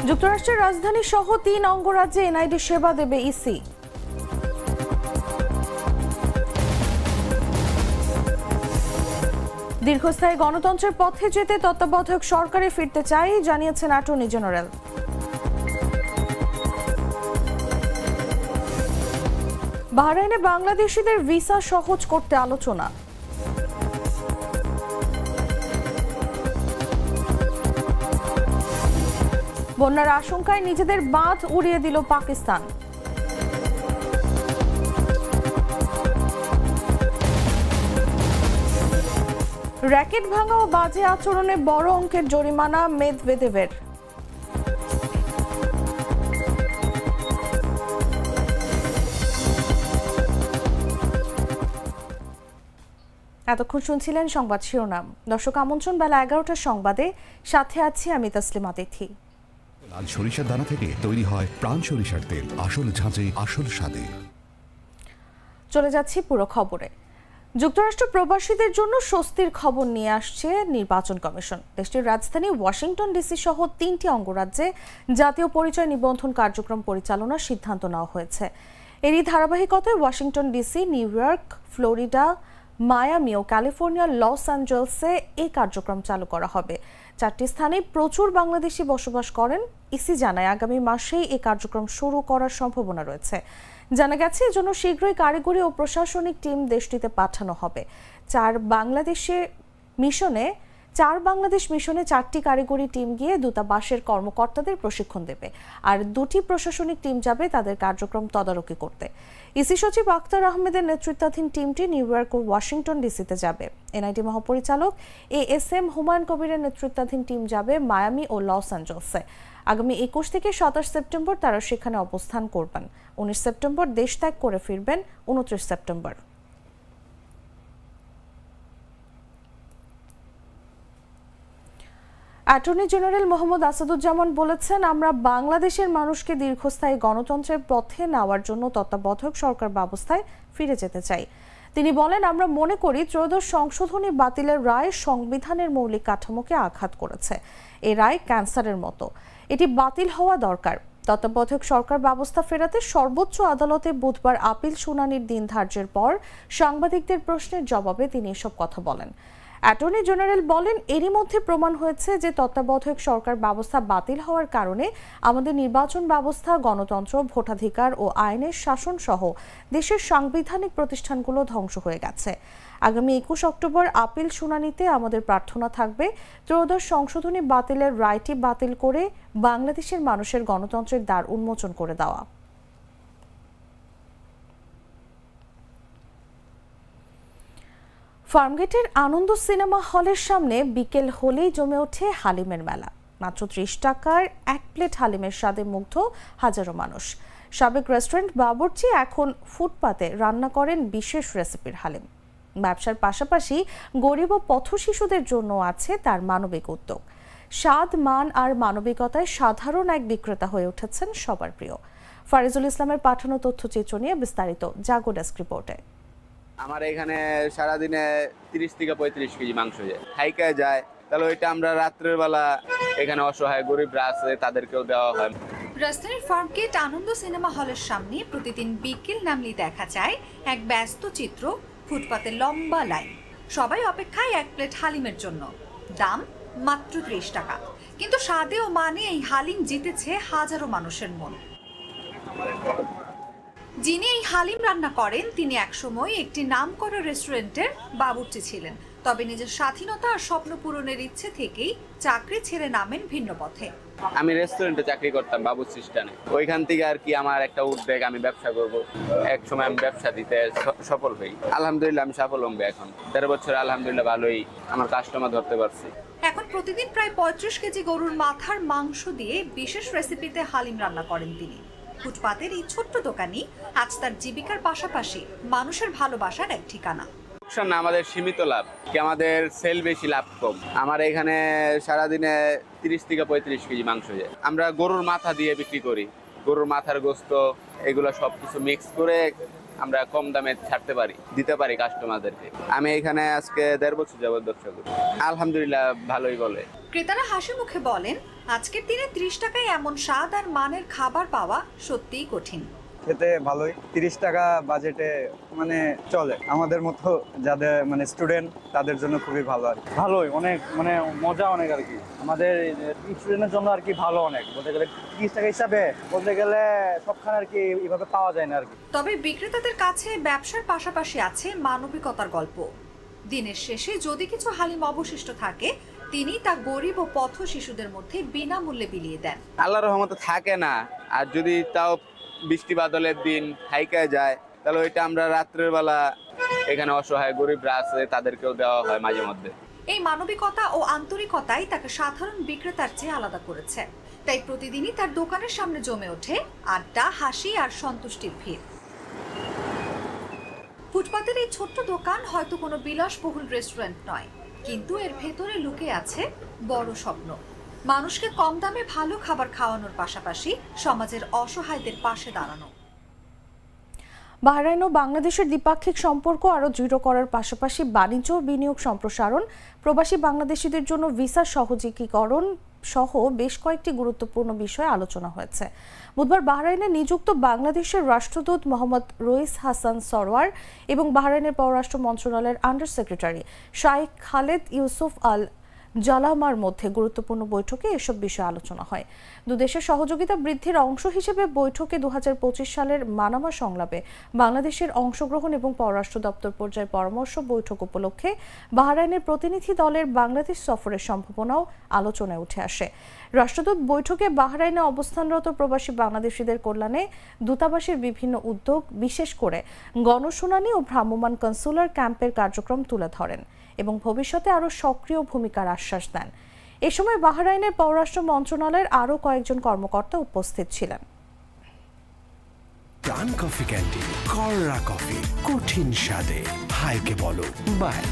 যুক্তরাষ্ট্রের রাজধানী সহ ৩ অঙ্গরাজ্যে এনআইডি সেবা দেবে ইসি। দীর্ঘস্থায়ী গণতন্ত্রের পথে যেতে তত্ত্বাবধায়ক সরকারে ফিরতে চাই জানিয়েছেন অ্যাটর্নি জেনারেল। বাহরাইনে বাংলাদেশিদের ভিসা সহজ করতে আলোচনা। বন্যার আশঙ্কায় নিজেদের বাঁধ উড়িয়ে দিল পাকিস্তান। র্যাকেট ভাঙা ও বাজে আচরণে বড় অঙ্কের জরিমানা মেদভেদেভের। এতক্ষণ শুনছিলেন সংবাদ শিরোনাম। দর্শক আমন্ত্রণ বেলা 11টার সংবাদে, সাথে আছি আমি তাসলিমা তিথি। লাল সরিষার দানা থেকে তৈরি হয় প্রাণ সরিষার তেল, আসল ঝাঁঝে আসল স্বাদে। চলে যাচ্ছি পুরো খবরে। যুক্তরাষ্ট্র প্রবাসীদের জন্য স্বস্তির খবর নিয়ে আসছে নির্বাচন কমিশন। দেশটির রাজধানী ওয়াশিংটন ডিসি সহ 3টি অঙ্গরাজ্যে জাতীয় পরিচয় নিবন্ধন কার্যক্রম পরিচালনার সিদ্ধান্ত নেওয়া হয়েছে। এরই ধারাবাহিকতায় Washington DC, New York, Florida, Miami ও ক্যালিফোর্নিয়ার লস অ্যাঞ্জেলসে এই কার্যক্রম চালু করা হবে। 4টি স্থানে প্রচুর বাংলাদেশি বসবাস করেন। ইসি জানায় আগামী মাসেই এই কার্যক্রম শুরু করার সম্ভাবনা রয়েছে। জানা গেছে এজন্য শীঘ্রই কারিগরি ও প্রশাসনিক টিম দেশটিতে পাঠানো হবে। 4 বাংলাদেশ মিশনে 4টি কারিগরি টিম গিয়ে দূতাবাসের কর্মকর্তাদের প্রশিক্ষণ দেবে, আর 2টি প্রশাসনিক টিম যাবে তাদের কার্যক্রম তদারকি করতে। ইসি সচিব আক্তার আহমেদের নেতৃত্বাধীন টিমটি নিউ ইয়র্ক ও ওয়াশিংটন ডিসিতে যাবে। এনআইডি মহাপরিচালক এএসএম হুমায়ুন কবিরের নেতৃত্বাধীন টিম যাবে মায়ামি ও লস অ্যাঞ্জেলসে। আগামী 21 থেকে 27 সেপ্টেম্বর তারা সেখানে অবস্থান করবেন। 19 সেপ্টেম্বর দেশ ত্যাগ করে ফিরবেন 29 September. Attorney general Mohammad Asaduzzaman বলেছেন, আমরা বাংলাদেশের মানুষকে দীর্ঘস্থায়ী গণতন্ত্রের পথে নেওয়ার জন্য তত্ত্বাবধায়ক সরকার ব্যবস্থায় ফিরে যেতে চাই। তিনি বলেন, আমরা মনে করি ত্রয়োদশ সংশোধনী বাতিলের রায় সংবিধানের মৌলিক কাঠামোকে আঘাত করেছে। এই রায় ক্যান্সারের মতো, এটি বাতিল হওয়া দরকার। তত্ত্বাবধায়ক সরকার ব্যবস্থা ফেরাতে সর্বোচ্চ আদালতে বুধবার আপিল শুনানির দিন ধার্যের পর সাংবাদিকদের প্রশ্নের জবাবে তিনি এসব কথা বলেন। অ্যাটর্নি জেনারেল বলেন, এরই মধ্যে প্রমাণ হয়েছে যে তত্ত্বাবধায়ক সরকার ব্যবস্থা বাতিল হওয়ার কারণে আমাদের নির্বাচন ব্যবস্থা, গণতন্ত্র, ভোটাধিকার ও আইনের শাসন সহ দেশের সাংবিধানিক প্রতিষ্ঠানগুলো ধ্বংস হয়ে গেছে। আগামী 21 অক্টোবর আপিল শুনানিতে আমাদের প্রার্থনা থাকবে ত্রয়োদশ সংশোধনী বাতিলের রায়টি বাতিল করে বাংলাদেশের মানুষের গণতন্ত্রের দ্বার উন্মোচন করে দেওয়া। ফার্মগেটের আনন্দ সিনেমা হলের সামনে বিকেল হলেই জমে ওঠে হালিমের মেলা। মাত্র 30 টাকার 1 প্লেট হালিমের স্বাদে মুগ্ধ হাজারো মানুষ। সাবেক রেস্টুরেন্ট বাবুর্চি এখন ফুটপাতে রান্না করেন বিশেষ রেসিপির হালিম। ব্যবসার পাশাপাশি গরিব ও পথশিশুদের জন্য আছে তার মানবিক উদ্যোগ। স্বাদ, মান আর মানবিকতায় সাধারণ এক বিক্রেতা হয়ে উঠেছেন সবার প্রিয়। ফারিজুল ইসলামের পাঠানো তথ্যচিত্র নিয়ে বিস্তারিত জাগো ডেস্ক রিপোর্টে। আমার এখানে সারাদিনে 30 থেকে 35 কেজি মাংস যায়, হাইকায় যায়। তাহলে ওইটা আমরা রাত্রের বেলা এখানে অসহায় গরিবরা আছে তাদেরকেও দেওয়া হয়। রাজধানীর ফার্মগেট আনন্দ সিনেমা হলের সামনে প্রতিদিন বিকেল নামলেই দেখা যায় এক ব্যস্ত চিত্র। ফুটপাতে লম্বা লাইন, সবাই অপেক্ষায় 1 প্লেট হালিমের জন্য। দাম মাত্র 30 টাকা, কিন্তু স্বাদে ও মানে এই হালিম জিতেছে হাজারো মানুষের মন। যিনি এই হালিম রান্না করেন তিনি একসময় একটি নামকরা রেস্টুরেন্টের বাবুর্চি ছিলেন, তবে নিজের স্বাধীনতা আর স্বপ্ন পূরণের ইচ্ছে থেকেই চাকরি ছেড়ে নামেন ভিন্ন পথে। আমি রেস্টুরেন্টে চাকরি করতাম বাবুর্চি স্টানে, ওইখান থেকে আর কি আমার একটা উদ্যোগ, আমি ব্যবসা করব। এক সময় আমি ব্যবসা দিতে সফল হই, আলহামদুলিল্লাহ আমি স্বাবলম্বী। এখন 13 বছর আলহামদুলিল্লাহ ভালোই আমার কাস্টমার ধরতে পারছি। এখন প্রতিদিন প্রায় 35 কেজি গরুর মাথার মাংস দিয়ে বিশেষ রেসিপিতে হালিম রান্না করেন তিনি। ফুটপাতের এই ছোট্ট দোকানই আজ তার জীবিকার পাশাপাশি মানুষের ভালোবাসার এক ঠিকানা। না, আমাদের সীমিত লাভ, কি আমাদের সেল বেশি, লাভ কম। আমার এখানে সারাদিনে 30 থেকে 35 কেজি মাংস যায়। আমরা গরুর মাথা দিয়ে বিক্রি করি, গরুর মাথার গোস্ত, এগুলো সবকিছু মিক্স করে আমরা কম দামে ছাড়তে পারি, দিতে পারি কাস্টমারদেরকে। আমি এখানে আজকে 1.5 বছর যাবত ব্যবসা করি, আলহামদুলিল্লাহ ভালোই বলে। ক্রেতারা হাসি মুখে বলেন, আজকের দিনে 30 টাকায় এমন স্বাদ আর মানের খাবার পাওয়া সত্যিই কঠিন। খেতে ভালোই, 30 টাকা বাজেটে মানে চলে। আমাদের মতো যাদের মানে স্টুডেন্ট তাদের জন্য খুবই ভালো আর ভালোই, অনেক মানে মজা অনেক আর কি। আমাদের স্টুডেন্টের জন্য আর কি ভালো অনেক, বলতে গেলে 30 টাকা হিসাবে বলতে গেলে সবখানে আর কি এইভাবে পাওয়া যায় না আর কি। তবে বিক্রেতাদের কাছে ব্যবসার পাশাপাশি আছে মানবিকতার গল্প। দিনের শেষে যদি কিছু হালিম অবশিষ্ট থাকে, তিনি তা গরিব ও পথ শিশুদের মধ্যে বিনামূল্যে বিলিয়ে দেন। আল্লাহর রহমতে থাকে না, আর যদি তাও বৃষ্টি বাদলের দিন থাইকা যায়, তাহলে ওইটা আমরা রাত্রের বেলা এখানে অসহায় গরিবরা আছে তাদেরকেও দেওয়া হয় মাঝে মধ্যে। এই মানবিকতা ও আন্তরিকতাই তাকে সাধারণ বিক্রেতার চেয়ে আলাদা করেছে। তাই প্রতিদিনই তার দোকানের সামনে জমে ওঠে আড্ডা, হাসি আর সন্তুষ্টির ভিড়। ফুটপাতের এই ছোট্ট দোকান হয়তো কোনো বিলাসবহুল রেস্টুরেন্ট নয়, কিন্তু এর ভেতরে লুকিয়ে আছে বড় স্বপ্ন। মানুষকে কম দামে ভালো খাবার খাওয়ানোর পাশাপাশি সমাজের অসহায়দের পাশে দাঁড়ানো। বাহরাইন ও বাংলাদেশের দ্বিপাক্ষিক সম্পর্ক আরও দৃঢ় করার পাশাপাশি বাণিজ্য ও বিনিয়োগ সম্প্রসারণ, প্রবাসী বাংলাদেশিদের জন্য ভিসা সহজীকরণ সহ বেশ কয়েকটি গুরুত্বপূর্ণ বিষয়ে আলোচনা হয়েছে। বুধবার বাহরাইনে নিযুক্ত বাংলাদেশের রাষ্ট্রদূত মোহাম্মদ রইস হাসান সরওয়ার এবং বাহরাইনের পররাষ্ট্র মন্ত্রণালয়ের আন্ডার সেক্রেটারি শাইখ খালেদ ইউসুফ আল জালামার মধ্যে গুরুত্বপূর্ণ বৈঠকে এসব বিষয়ে আলোচনা হয়। দুদেশের সহযোগিতা বৃদ্ধির অংশ হিসেবে বৈঠকে 2025 সালের মানামা সংলাপে বাংলাদেশের অংশগ্রহণ এবং পররাষ্ট্র দপ্তর পর্যায়ে পরামর্শ বৈঠক উপলক্ষে বাহরাইনের প্রতিনিধি দলের বাংলাদেশ সফরের সম্ভাবনাও আলোচনায় উঠে আসে। রাষ্ট্রদূত বৈঠকে বাহরাইনে অবস্থানরত প্রবাসী বাংলাদেশিদের কল্যাণে দূতাবাসের বিভিন্ন উদ্যোগ, বিশেষ করে গণশুনানি ও ভ্রাম্যমাণ কনসুলার ক্যাম্পের কার্যক্রম তুলে ধরেন এবং ভবিষ্যতে আরও সক্রিয় ভূমিকার আশ্বাস দেন। এ সময় বাহরাইনের পররাষ্ট্র মন্ত্রণালয়ের আরও কয়েকজন কর্মকর্তা উপস্থিত ছিলেন। প্রাণ কফি ক্যান্টিন, কররা কফি, কঠিন স্বাদে, হাইকে বলো বাই।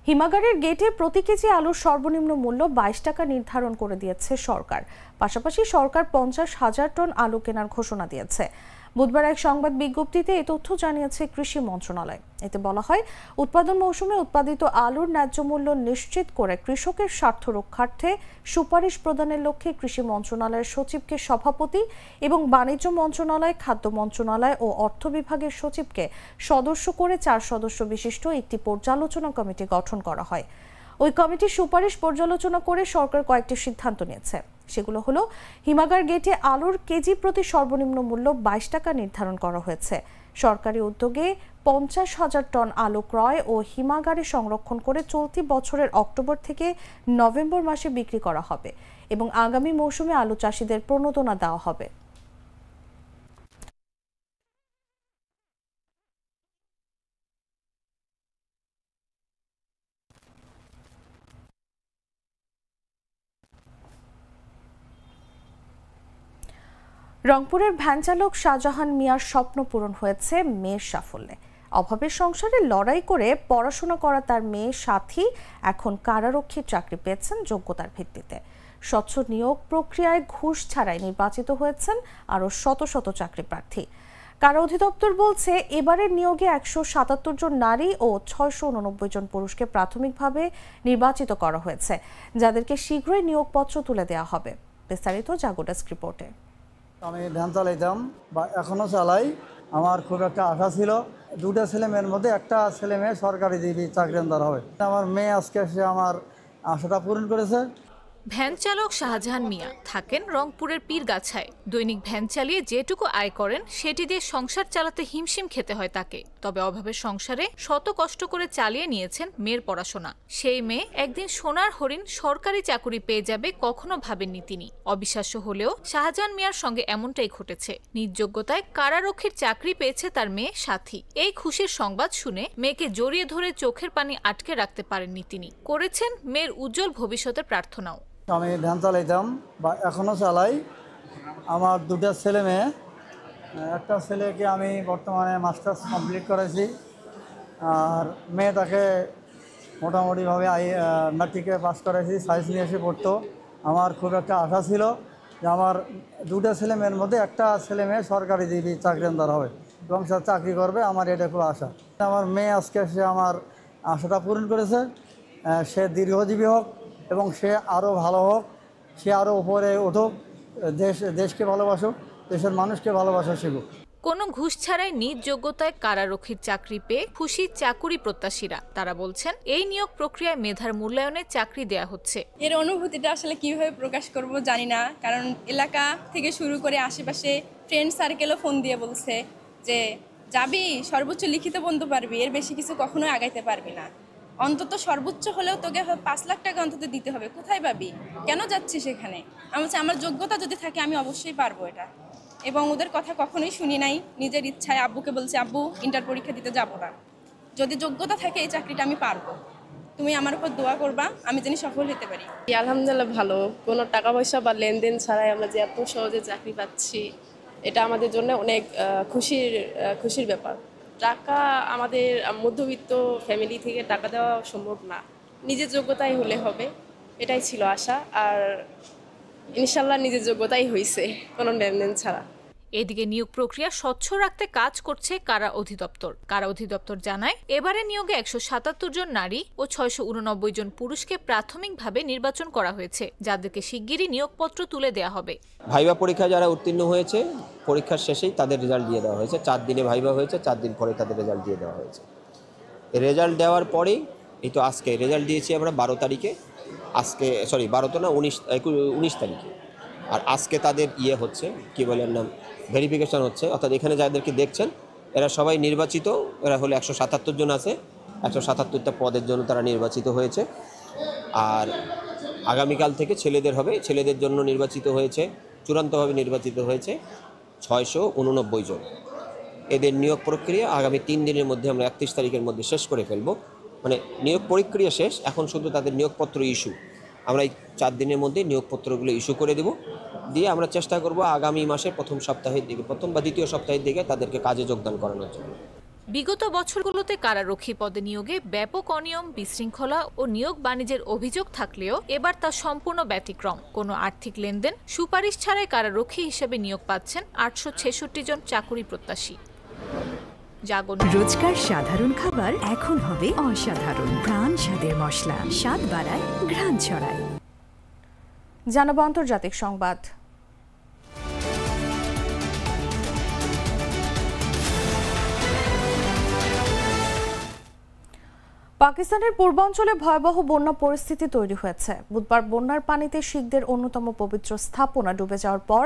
হিমাগারের গেটে প্রতি কেজি আলুর সর্বনিম্ন মূল্য 22 টাকা নির্ধারণ করে দিয়েছে সরকার। পাশাপাশি সরকার 50,000 টন আলু কেনার ঘোষণা দিয়েছে। বুধবার এক সংবাদ বিজ্ঞপ্তিতে এই তথ্য জানিয়েছে কৃষি মন্ত্রণালয়। এতে বলা হয়, উৎপাদন মৌসুমে উৎপাদিত আলুর ন্যায্য মূল্য নিশ্চিত করে কৃষকের স্বার্থ রক্ষার্থে সুপারিশ প্রদানের লক্ষ্যে কৃষি মন্ত্রণালয়ের সচিবকে সভাপতি এবং বাণিজ্য মন্ত্রণালয়, খাদ্য মন্ত্রণালয় ও অর্থ বিভাগের সচিবকে সদস্য করে 4 সদস্য বিশিষ্ট একটি পর্যালোচনা কমিটি গঠন করা হয়। ওই কমিটির সুপারিশ পর্যালোচনা করে সরকার কয়েকটি সিদ্ধান্ত নিয়েছে। সেগুলো হলো, হিমাগার গেটে আলুর কেজি প্রতি সর্বনিম্ন মূল্য 22 টাকা নির্ধারণ করা হয়েছে। সরকারি উদ্যোগে 50,000 টন আলু ক্রয় ও হিমাগারে সংরক্ষণ করে চলতি বছরের অক্টোবর থেকে নভেম্বর মাসে বিক্রি করা হবে এবং আগামী মৌসুমে আলু চাষিদের প্রণোদনা দেওয়া হবে। রংপুরের ভ্যান চালক শাহজাহান মিয়ার স্বপ্ন পূরণ হয়েছে মেয়ের সাফল্যে। অভাবের সংসারে লড়াই করে পড়াশোনা করা তার মেয়ের সাথী এখন কারারক্ষীর চাকরি পেয়েছেন যোগ্যতার ভিত্তিতে। স্বচ্ছ নিয়োগ প্রক্রিয়ায় ঘুষ ছাড়াই নির্বাচিত হয়েছেন আরও শত শত চাকরি প্রার্থী। কারা অধিদপ্তর বলছে, এবারের নিয়োগে 177 জন নারী ও 689 জন পুরুষকে প্রাথমিকভাবে নির্বাচিত করা হয়েছে, যাদেরকে শীঘ্রই নিয়োগপত্র তুলে দেওয়া হবে। বিস্তারিত জাগো ডেস্ক রিপোর্টে। আমি ভ্যান চালাইতাম বা এখনও চালাই। আমার খুব একটা আশা ছিল, 2টা ছেলে মেয়ের মধ্যে একটা ছেলে মেয়ে সরকারি চাকরিদার হবে। আমার মেয়ে আজকে সে আমার আশাটা পূরণ করেছে। ভ্যান চালক শাহজাহান মিয়া থাকেন রংপুরের পীরগাছায়। দৈনিক ভ্যান চালিয়ে যেটুকু আয় করেন সেটি দিয়ে সংসার চালাতে হিমশিম খেতে হয় তাকে। তবে অভাবের সংসারে শত কষ্ট করে চালিয়ে নিয়েছেন মেয়ের পড়াশোনা। সেই মেয়ে একদিন সোনার হরিণ সরকারি চাকুরি পেয়ে যাবে কখনো ভাবেননি তিনি। অবিশ্বাস্য হলেও শাহজাহান মিয়ার সঙ্গে এমনটাই ঘটেছে। নিজ যোগ্যতায় কারারক্ষীর চাকরি পেয়েছে তার মেয়ে সাথী। এই খুশির সংবাদ শুনে মেয়েকে জড়িয়ে ধরে চোখের পানি আটকে রাখতে পারেননি তিনি। করেছেন মেয়ের উজ্জ্বল ভবিষ্যতের প্রার্থনাও। আমি ভ্যান চালাইতাম বা এখনও চালাই। আমার 2টা ছেলে মেয়ে, একটা ছেলেকে আমি বর্তমানে মাস্টার্স কমপ্লিট করেছি, আর মেয়েটাকে মোটামুটিভাবে ম্যাট্রিকে পাস করেছি, সায়েন্স নিয়ে এসে পড়তো। আমার খুব একটা আশা ছিল যে আমার দুটো ছেলে মেয়ের মধ্যে একটা ছেলে মেয়ে সরকারি চাকরিদার হবে এবং সে চাকরি করবে, আমার এটা খুব আশা। আমার মেয়ে আজকে সে আমার আশাটা পূরণ করেছে। সে দীর্ঘজীবী হোক এবং সে আরও ভালো হোক, সে আরও উপরে উঠুক, দেশকে ভালোবাসুক, দেশের মানুষকে ভালোবাসা শিখুক। কোনো ঘুষ ছাড়াই নিজ যোগ্যতায় কারারক্ষীর চাকরি পেয়ে খুশি চাকুরি প্রত্যাশীরা। তারা বলছেন এই নিয়োগ প্রক্রিয়ায় মেধার মূল্যায়নে চাকরি দেয়া হচ্ছে। এর অনুভূতিটা আসলে কিভাবে প্রকাশ করব জানি না, কারণ এলাকা থেকে শুরু করে আশেপাশে ফ্রেন্ড সার্কেলও ফোন দিয়ে বলছে যে যাবি, সর্বোচ্চ লিখিত বন্ধু পারবি, এর বেশি কিছু কখনোই আগাইতে পারবি না, অন্তত সর্বোচ্চ হলেও তোকে 5 লাখ টাকা অন্তত দিতে হবে, কোথায় পাবি, কেন যাচ্ছিস সেখানে? আমার যোগ্যতা যদি থাকে আমি অবশ্যই পারবো এটা। এবং ওদের কথা কখনোই শুনি নাই, নিজের ইচ্ছায় আব্বুকে বলছি আব্বু ইন্টার পরীক্ষা দিতে যাবো না, যদি যোগ্যতা থাকে এই চাকরিটা আমি পারবো, তুমি আমার উপর দোয়া করবা আমি যেন সফল হতে পারি। আলহামদুলিল্লাহ ভালো, কোনো টাকা পয়সা বা লেনদেন ছাড়াই আমরা যে এত সহজে চাকরি পাচ্ছি, এটা আমাদের জন্য অনেক খুশির ব্যাপার। টাকা আমাদের মধ্যবিত্ত ফ্যামিলি থেকে টাকা দেওয়া সম্ভব না, নিজের যোগ্যতাই হলে হবে, এটাই ছিল আশা। আর ইনশাল্লাহ নিজের যোগ্যতাই হয়েছে, কোনো লেনদেন ছাড়া। এদিকে নিয়োগ প্রক্রিয়া স্বচ্ছ রাখতে কাজ করছে কারা অধিদপ্তর। কারা অধিদপ্তর জানায় এবারে নিয়োগে 177 জন নারী ও 689 জন পুরুষকে প্রাথমিকভাবে নির্বাচন করা হয়েছে, যাদেরকে শিগগিরই নিয়োগপত্র তুলে দেওয়া হবে। ভাইবা পরীক্ষায় যারা উত্তীর্ণ হয়েছে পরীক্ষার শেষেই তাদের রেজাল্ট দিয়ে দেওয়া হয়েছে। 4 দিনে ভাইবা হয়েছে, 4 দিন পরে তাদের রেজাল্ট দিয়ে দেওয়া হয়েছে। রেজাল্ট দেওয়ার পরেই এই তো আজকে রেজাল্ট দিয়েছি আমরা 12 তারিখে, আজকে 12 তো না 19 তারিখে। আর আজকে তাদের হচ্ছে কি বলেন নাম ভেরিফিকেশন হচ্ছে, অর্থাৎ এখানে যাদেরকে দেখছেন এরা সবাই নির্বাচিত, এরা হলো 177 জন আছে, 177টা পদের জন্য তারা নির্বাচিত হয়েছে। আর আগামীকাল থেকে ছেলেদের হবে, ছেলেদের জন্য নির্বাচিত হয়েছে, চূড়ান্তভাবে নির্বাচিত হয়েছে 689 জন। এদের নিয়োগ প্রক্রিয়া আগামী 3 দিনের মধ্যে আমরা 31 তারিখের মধ্যে শেষ করে ফেলবো। মানে নিয়োগ প্রক্রিয়া শেষ, এখন শুধু তাদের নিয়োগপত্র ইস্যু। আমরা এই 4 দিনের মধ্যে নিয়োগপত্রগুলো ইস্যু করে দেব, দিয়ে আমরা চেষ্টা করব আগামী মাসের প্রথম সপ্তাহের দিকে, প্রথম বা দ্বিতীয় সপ্তাহের দিকে তাদেরকে কাজে যোগদান করানোর জন্য। বিগত বছরগুলোতে কারারক্ষী পদে নিয়োগে ব্যাপক অনিয়ম, বিশৃঙ্খলা ও নিয়োগ বাণিজ্যের অভিযোগ থাকলেও এবার তা সম্পূর্ণ ব্যতিক্রম। কোনো আর্থিক লেনদেন, সুপারিশ ছাড়াই কারারক্ষী হিসেবে নিয়োগ পাচ্ছেন 866 জন চাকুরি প্রত্যাশী। রোজকার সাধারণ খাবার এখন হবে অসাধারণ। প্রাণ স্বাদের মশলা, স্বাদ বাড়ায়, ঘ্রাণ ছড়ায়। জানাবো আন্তর্জাতিক সংবাদ। পাকিস্তানের পূর্বাঞ্চলে ভয়াবহ বন্যা পরিস্থিতি তৈরি হয়েছে। বুধবার বন্যার পানিতে শিখদের অন্যতম পবিত্র স্থাপনা ডুবে যাওয়ার পর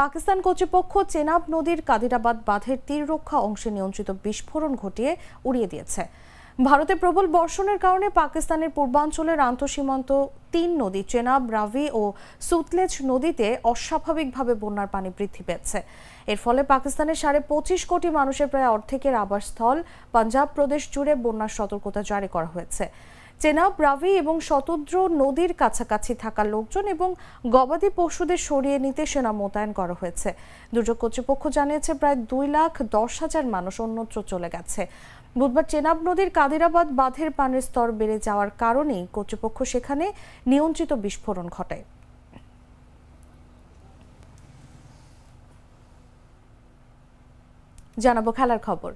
পাকিস্তান কর্তৃপক্ষ চেনাব নদীর কাদিরাবাদ বাঁধের তীররক্ষা অংশে নিয়ন্ত্রিত বিস্ফোরণ ঘটিয়ে উড়িয়ে দিয়েছে। ভারতে প্রবল বর্ষণের কারণে পাকিস্তানের পূর্বাঞ্চলের আন্তঃসীমান্ত 3 নদী চেনাব, রাভি ও সুতলেজ নদীতে অস্বাভাবিকভাবে বন্যার পানি বৃদ্ধি পেয়েছে। এর ফলে পাকিস্তানের 25.5 কোটি মানুষের প্রায় অর্ধেকের আবাসস্থল পাঞ্জাব প্রদেশ জুড়ে বন্যার সতর্কতা জারি করা হয়েছে। চেনাব, রাভি এবং শতদ্র নদীর কাছাকাছি থাকা লোকজন এবং গবাদি পশুদের সরিয়ে নিতে সেনা মোতায়েন করা হয়েছে। দুর্যোগ কর্তৃপক্ষ জানিয়েছে প্রায় 2,10,000 মানুষ অন্যত্র চলে গেছে। বুধবার চেনাব নদীর কাদিরাবাদ বাঁধের পানির স্তর বেড়ে যাওয়ার কারণেই কর্তৃপক্ষ সেখানে নিয়ন্ত্রিত বিস্ফোরণ ঘটায়। জানাবো খেলার খবর।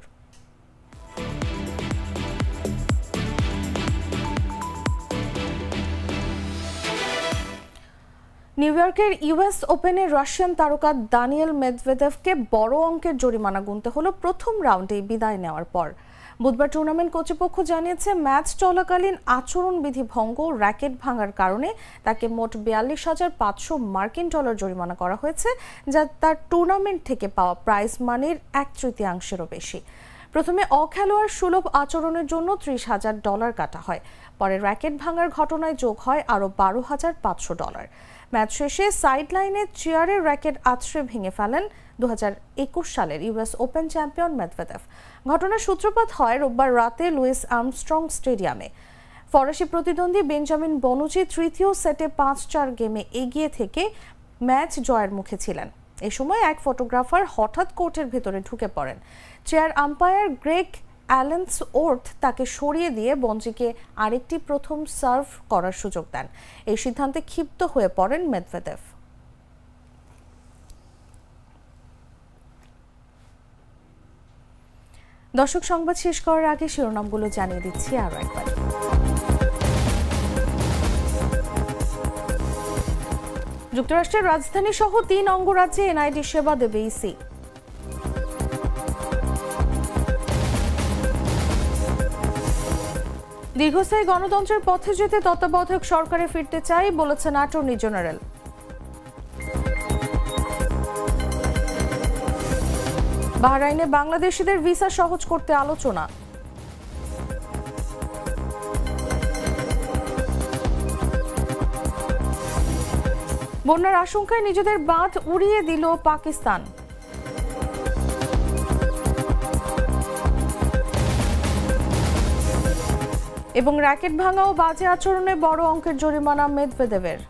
নিউ ইয়র্কের ইউএস ওপেনে রাশিয়ান তারকা দানিয়েল মেদভেদেভকে বড় অঙ্কের জরিমানা গুনতে হলো প্রথম রাউন্ডে বিদায় নেওয়ার পর। বুধবার টুর্নামেন্ট কর্তৃপক্ষ জানিয়েছে ম্যাচ চলাকালীন আচরণবিধি ভঙ্গ, র্যাকেট ভাঙার কারণে তাকে মোট 42,500 মার্কিন ডলার জরিমানা করা হয়েছে, যা তার টুর্নামেন্ট থেকে পাওয়া প্রাইজ মানির 1/3 বেশি। প্রথমে অখেলোয়াড় সুলভ আচরণের জন্য $30,000 কাটা হয়, পরে র্যাকেট ভাঙার ঘটনায় যোগ হয় আরও $12,500। ম্যাচ শেষে সাইডলাইনে চেয়ারের র্যাকেট আছড়ে ভেঙে ফেলেন 2021 সালের ইউএস ওপেন চ্যাম্পিয়ন মেদভেদেভ। ঘটনার সূত্রপাত হয় রোববার রাতে লুইস আর্মস্ট্রং স্টেডিয়ামে। ফরাসি প্রতিদ্বন্দ্বী বেঞ্জামিন বনুচি তৃতীয় সেটে 5-4 গেমে এগিয়ে থেকে ম্যাচ জয়ের মুখে ছিলেন। এ সময় এক ফটোগ্রাফার হঠাৎ কোর্টের ভেতরে ঢুকে পড়েন। চেয়ার আম্পায়ার গ্রেগ অ্যালেন্সওর্থ তাকে সরিয়ে দিয়ে বঞ্জিকে আরেকটি প্রথম সার্ভ করার সুযোগ দেন। এই সিদ্ধান্তে ক্ষিপ্ত হয়ে পড়েন মেদভেদেভ। দর্শক, সংবাদ শেষ করার আগে শিরোনামগুলো জানিয়ে দিচ্ছি আরও একবার। যুক্তরাষ্ট্রের রাজধানী সহ 3 অঙ্গরাজ্যে এনআইডি সেবা দেবে ইসি। দীর্ঘস্থায়ী গণতন্ত্রের পথে যেতে তত্ত্বাবধায়ক সরকারে ফিরতে চাই বলেছেন অ্যাটর্নি জেনারেল। বাহরাইনে বাংলাদেশিদের ভিসা সহজ করতে আলোচনা। বন্যার আশঙ্কায় নিজেদের বাঁধ উড়িয়ে দিল পাকিস্তান। এবং র্যাকেট ভাঙা ও বাজে আচরণে বড় অঙ্কের জরিমানা মেদভেদেভের।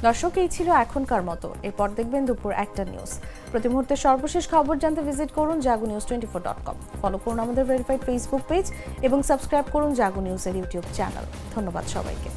দর্শক, এই ছিল এখনকার মতো। এরপর দেখবেন দুপুর 1টা নিউজ। প্রতি মুহূর্তে সর্বশেষ খবর জানতে ভিজিট করুন jagunews24.com। ফলো করুন আমাদের ভেরিফাইড ফেসবুক পেজ এবং সাবস্ক্রাইব করুন জাগো নিউজের ইউটিউব চ্যানেল। ধন্যবাদ সবাইকে।